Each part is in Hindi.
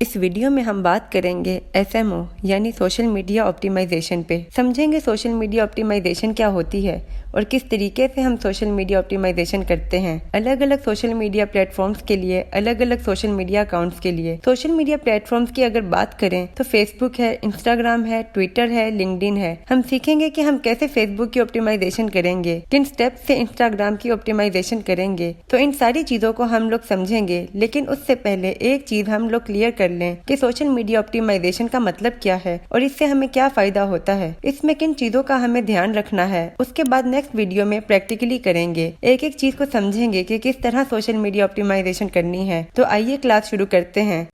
इस वीडियो में हम बात करेंगे SMO यानी सोशल मीडिया ऑप्टिमाइजेशन पे। समझेंगे सोशल मीडिया ऑप्टिमाइजेशन क्या होती है और किस तरीके से हम सोशल मीडिया ऑप्टिमाइजेशन करते हैं। अलग अलग सोशल मीडिया प्लेटफॉर्म्स के लिए, अलग अलग सोशल मीडिया अकाउंट्स के लिए। सोशल मीडिया प्लेटफॉर्म्स की अगर बात करें तो फेसबुक है, इंस्टाग्राम है, ट्विटर है, लिंक्डइन है। हम सीखेंगे कि हम कैसे फेसबुक की ऑप्टिमाइजेशन करेंगे, किन स्टेप्स से इंस्टाग्राम की ऑप्टिमाइजेशन करेंगे। तो इन सारी चीजों को हम लोग समझेंगे, लेकिन उससे पहले एक चीज हम लोग क्लियर कर लें कि सोशल मीडिया ऑप्टिमाइजेशन का मतलब क्या है और इससे हमें क्या फायदा होता है, इसमें किन चीजों का हमें ध्यान रखना है। उसके बाद नेक्स्ट वीडियो में प्रैक्टिकली करेंगे, एक एक चीज को समझेंगे कि किस तरह सोशल मीडिया ऑप्टिमाइजेशन करनी है। तो आइए क्लास शुरू करते हैं।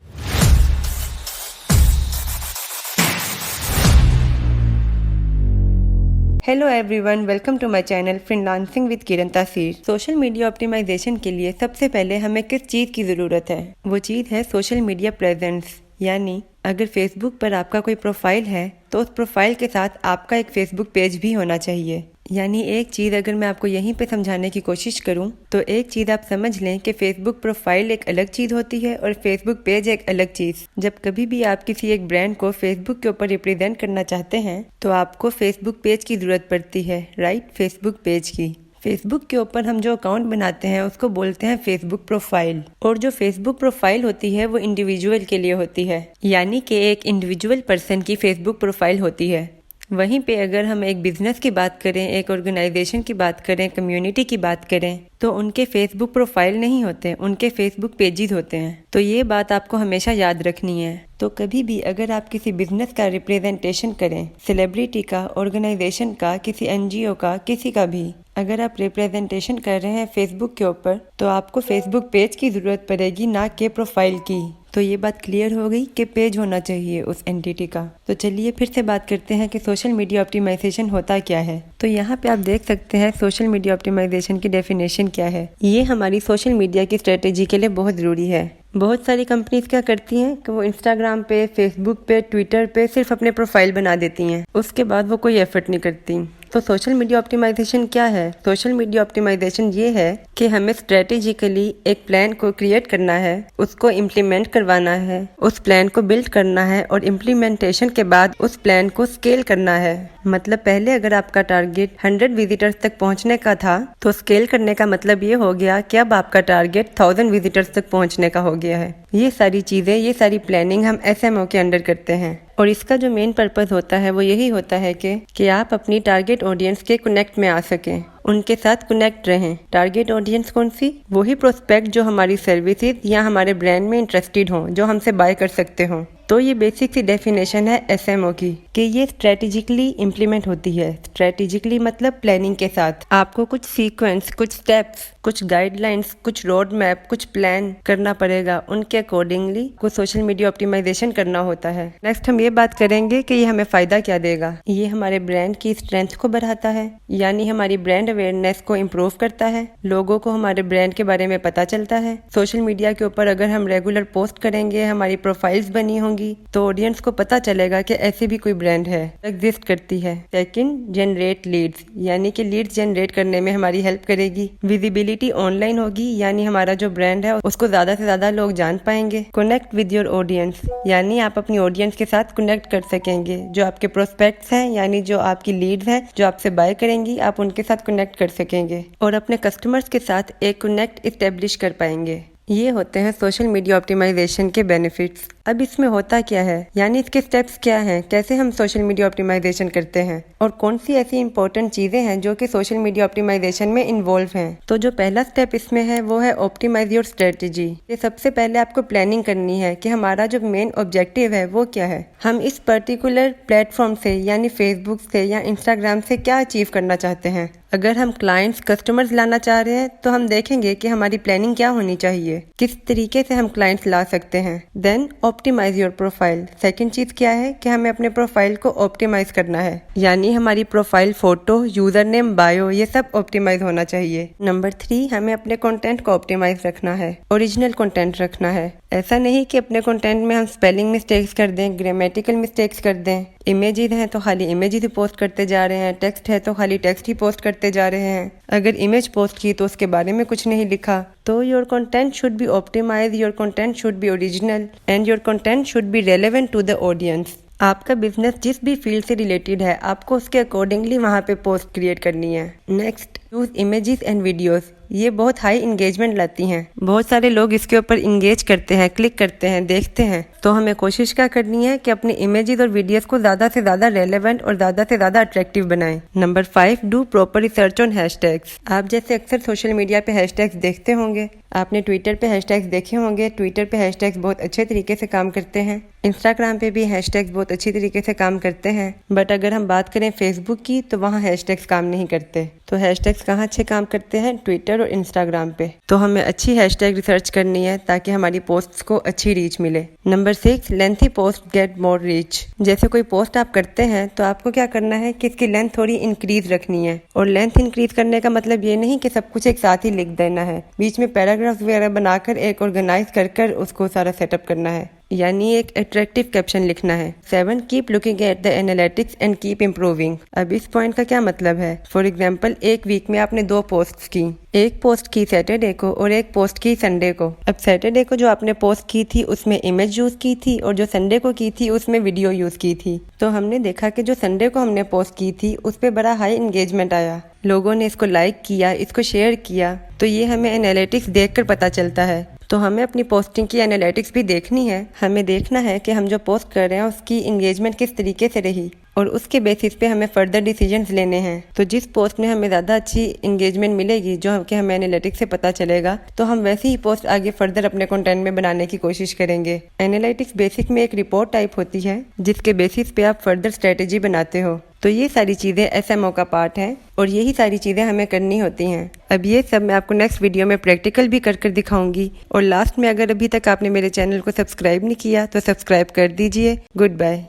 Hello everyone, welcome to my channel freelancing with Kiran Taseer. Social media optimisation के लिए सबसे पहले हमें किस चीज़ की ज़रूरत है, वो चीज़ है सोशल मीडिया प्रेजेंस। यानी अगर फेसबुक पर आपका कोई प्रोफाइल है तो उस प्रोफाइल के साथ आपका एक फेसबुक पेज भी होना चाहिए। यानी एक चीज़ अगर मैं आपको यहीं पे समझाने की कोशिश करूं तो एक चीज़ आप समझ लें कि फेसबुक प्रोफाइल एक अलग चीज़ होती है और फेसबुक पेज एक अलग चीज़। जब कभी भी आप किसी एक ब्रांड को फेसबुक के ऊपर रिप्रेजेंट करना चाहते हैं तो आपको फेसबुक पेज की ज़रूरत पड़ती है, राइट, फेसबुक पेज की। फेसबुक के ऊपर हम जो अकाउंट बनाते हैं उसको बोलते हैं फेसबुक प्रोफाइल। और जो फेसबुक प्रोफाइल होती है वो इंडिविजुअल के लिए होती है, यानी कि एक इंडिविजुअल पर्सन की फेसबुक प्रोफाइल होती है। वहीं पे अगर हम एक बिजनेस की बात करें, एक ऑर्गेनाइजेशन की बात करें, कम्युनिटी की बात करें तो उनके फेसबुक प्रोफाइल नहीं होते, उनके फेसबुक पेजेस होते हैं। तो ये बात आपको हमेशा याद रखनी है। तो कभी भी अगर आप किसी बिजनेस का रिप्रेजेंटेशन करें, सेलिब्रिटी का, ऑर्गेनाइजेशन का, किसी NGO का, किसी का भी अगर आप रिप्रेजेंटेशन कर रहे हैं फेसबुक के ऊपर तो आपको फेसबुक पेज की ज़रूरत पड़ेगी, ना कि प्रोफाइल की। तो ये बात क्लियर हो गई कि पेज होना चाहिए उस एंटिटी का। तो चलिए फिर से बात करते हैं कि सोशल मीडिया ऑप्टिमाइजेशन होता क्या है। तो यहाँ पे आप देख सकते हैं सोशल मीडिया ऑप्टिमाइजेशन की डेफिनेशन क्या है। ये हमारी सोशल मीडिया की स्ट्रेटेजी के लिए बहुत ज़रूरी है। बहुत सारी कंपनीज क्या करती हैं कि वो इंस्टाग्राम पे, फेसबुक पे, ट्विटर पे सिर्फ अपने प्रोफाइल बना देती हैं, उसके बाद वो कोई एफर्ट नहीं करती। तो सोशल मीडिया ऑप्टिमाइजेशन क्या है? सोशल मीडिया ऑप्टिमाइजेशन ये है कि हमें स्ट्रेटेजिकली एक प्लान को क्रिएट करना है, उसको इम्प्लीमेंट करवाना है, उस प्लान को बिल्ड करना है और इम्प्लीमेंटेशन के बाद उस प्लान को स्केल करना है। मतलब पहले अगर आपका टारगेट 100 विजिटर्स तक पहुंचने का था तो स्केल करने का मतलब ये हो गया कि अब आपका टारगेट 1000 विजिटर्स तक पहुंचने का हो गया है। ये सारी चीज़ें, ये सारी प्लानिंग हम SMO के अंडर करते हैं। और इसका जो मेन पर्पस होता है वो यही होता है कि आप अपनी टारगेट ऑडियंस के कनेक्ट में आ सकें, उनके साथ कनेक्ट रहें। टारगेट ऑडियंस कौन सी? वही प्रोस्पेक्ट जो हमारी सर्विसेज या हमारे ब्रांड में इंटरेस्टेड हों, जो हमसे बाय कर सकते हों। तो ये बेसिक सी डेफिनेशन है SMO की कि ये स्ट्रेटेजिकली इम्प्लीमेंट होती है। स्ट्रेटेजिकली मतलब प्लानिंग के साथ। आपको कुछ सीक्वेंस, कुछ स्टेप्स, कुछ गाइडलाइंस, कुछ रोड मैप, कुछ प्लान करना पड़ेगा। उनके अकॉर्डिंगली को सोशल मीडिया ऑप्टिमाइजेशन करना होता है। नेक्स्ट हम ये बात करेंगे कि ये हमें फायदा क्या देगा। ये हमारे ब्रांड की स्ट्रेंथ को बढ़ाता है, यानी हमारी ब्रांड अवेयरनेस को इम्प्रूव करता है। लोगों को हमारे ब्रांड के बारे में पता चलता है। सोशल मीडिया के ऊपर अगर हम रेगुलर पोस्ट करेंगे, हमारी प्रोफाइल्स बनी होंगी तो ऑडियंस को पता चलेगा कि ऐसी भी कोई ब्रांड है, एग्जिस्ट करती है। सेकंड, जनरेट लीड्स, यानी कि लीड्स जनरेट करने में हमारी हेल्प करेगी। विजिबिलिटी ऑनलाइन होगी, यानी हमारा जो ब्रांड है उसको ज्यादा से ज्यादा लोग जान पाएंगे। कनेक्ट विद योर ऑडियंस, यानी आप अपनी ऑडियंस के साथ कनेक्ट कर सकेंगे। जो आपके प्रोस्पेक्ट्स हैं, यानी जो आपकी लीड्स हैं, जो आपसे बाय करेंगी, आप उनके साथ कनेक्ट कर सकेंगे और अपने कस्टमर्स के साथ एक कनेक्ट इस्टेब्लिश कर पाएंगे। ये होते हैं सोशल मीडिया ऑप्टिमाइजेशन के बेनिफिट्स। अब इसमें होता क्या है, यानी इसके स्टेप्स क्या हैं, कैसे हम सोशल मीडिया ऑप्टिमाइजेशन करते हैं और कौन सी ऐसी इंपॉर्टेंट चीजें हैं जो कि सोशल मीडिया ऑप्टिमाइजेशन में इन्वॉल्व हैं। तो जो पहला स्टेप इसमें है वो है ऑप्टिमाइज योर स्ट्रेटेजी। ये सबसे पहले आपको प्लानिंग करनी है कि हमारा जो मेन ऑब्जेक्टिव है वो क्या है। हम इस पर्टिकुलर प्लेटफॉर्म से, यानी फेसबुक से या इंस्टाग्राम से क्या अचीव करना चाहते हैं। अगर हम क्लाइंट्स, कस्टमर्स लाना चाह रहे हैं तो हम देखेंगे कि हमारी प्लानिंग क्या होनी चाहिए, किस तरीके से हम क्लाइंट्स ला सकते हैं। Then optimize your profile. Second चीज क्या है कि हमें अपने प्रोफाइल को ऑप्टिमाइज करना है, यानी हमारी profile photo, user name, bio, ये सब ऑप्टिमाइज होना चाहिए। नंबर 3, हमें अपने कंटेंट को ऑप्टिमाइज रखना है, ओरिजिनल कंटेंट रखना है। ऐसा नहीं कि अपने कंटेंट में हम स्पेलिंग मिस्टेक्स कर दें, ग्रामेटिकल मिस्टेक्स कर दें, इमेजेस हैं तो खाली इमेजेस ही पोस्ट करते जा रहे हैं, टेक्स्ट है तो खाली टेक्स्ट ही पोस्ट करते जा रहे हैं। अगर इमेज पोस्ट की तो उसके बारे में कुछ नहीं लिखा। तो your content should be optimize, your content should be original and your content should be relevant to the audience. आपका बिजनेस जिस भी फील्ड से रिलेटेड है आपको उसके अकॉर्डिंगली वहाँ पे पोस्ट क्रिएट करनी है। Next, use images and videos. ये बहुत हाई इंगेजमेंट लाती हैं। बहुत सारे लोग इसके ऊपर इंगेज करते हैं, क्लिक करते हैं, देखते हैं। तो हमें कोशिश क्या करनी है कि अपने इमेजेस और वीडियोस को ज़्यादा से ज़्यादा रेलेवेंट और ज़्यादा से ज़्यादा अट्रैक्टिव बनाएं। Number 5, do proper research on hashtags. आप जैसे अक्सर सोशल मीडिया पे हैशटैग्स देखते होंगे, आपने ट्विटर पे हैशटैग्स देखे होंगे। ट्विटर पे हैशटैग्स बहुत अच्छे तरीके से काम करते हैं। इंस्टाग्राम पे भी हैशटैग्स बहुत अच्छी तरीके से काम करते हैं। बट अगर हम बात करें फेसबुक की तो वहाँ हैशटैग्स काम नहीं करते। तो हैशटैग्स कहाँ अच्छे काम करते हैं? ट्विटर और इंस्टाग्राम पे। तो हमें अच्छी हैशटैग रिसर्च करनी है ताकि हमारी पोस्ट्स को अच्छी रीच मिले। Number 6, lengthy post get more reach. जैसे कोई पोस्ट आप करते हैं तो आपको क्या करना है कि इसकी लेंथ थोड़ी इंक्रीज रखनी है। और लेंथ इंक्रीज करने का मतलब ये नहीं कि सब कुछ एक साथ ही लिख देना है। बीच में पैराग्राफ वगैरह बनाकर एक ऑर्गेनाइज कर उसको सारा सेटअप करना है, यानी एक अट्रैक्टिव कैप्शन लिखना है। 7, keep looking at the analytics and keep improving. अब इस पॉइंट का क्या मतलब है? फॉर एग्जाम्पल, एक वीक में आपने 2 पोस्ट की, एक पोस्ट की सैटरडे को और एक पोस्ट की संडे को। अब सैटरडे को जो आपने पोस्ट की थी उसमें इमेज यूज की थी और जो संडे को की थी उसमें वीडियो यूज की थी। तो हमने देखा कि जो संडे को हमने पोस्ट की थी उस पर बड़ा हाई एंगेजमेंट आया, लोगों ने इसको लाइक किया, इसको शेयर किया। तो ये हमें एनालिटिक्स देखकर पता चलता है। तो हमें अपनी पोस्टिंग की एनालिटिक्स भी देखनी है। हमें देखना है कि हम जो पोस्ट कर रहे हैं उसकी इंगेजमेंट किस तरीके से रही और उसके बेसिस पे हमें फर्दर डिसीजंस लेने हैं। तो जिस पोस्ट में हमें ज़्यादा अच्छी इंगेजमेंट मिलेगी, जो कि हमें एनालिटिक्स से पता चलेगा, तो हम वैसी ही पोस्ट आगे फर्दर अपने कंटेंट में बनाने की कोशिश करेंगे। एनालिटिक्स बेसिक में एक रिपोर्ट टाइप होती है जिसके बेसिस पे आप फर्दर स्ट्रेटेजी बनाते हो। तो ये सारी चीज़ें SMO का पार्ट है और यही सारी चीज़ें हमें करनी होती हैं। अब ये सब मैं आपको नेक्स्ट वीडियो में प्रैक्टिकल भी कर दिखाऊंगी। और लास्ट में, अगर अभी तक आपने मेरे चैनल को सब्सक्राइब नहीं किया तो सब्सक्राइब कर दीजिए। Good bye.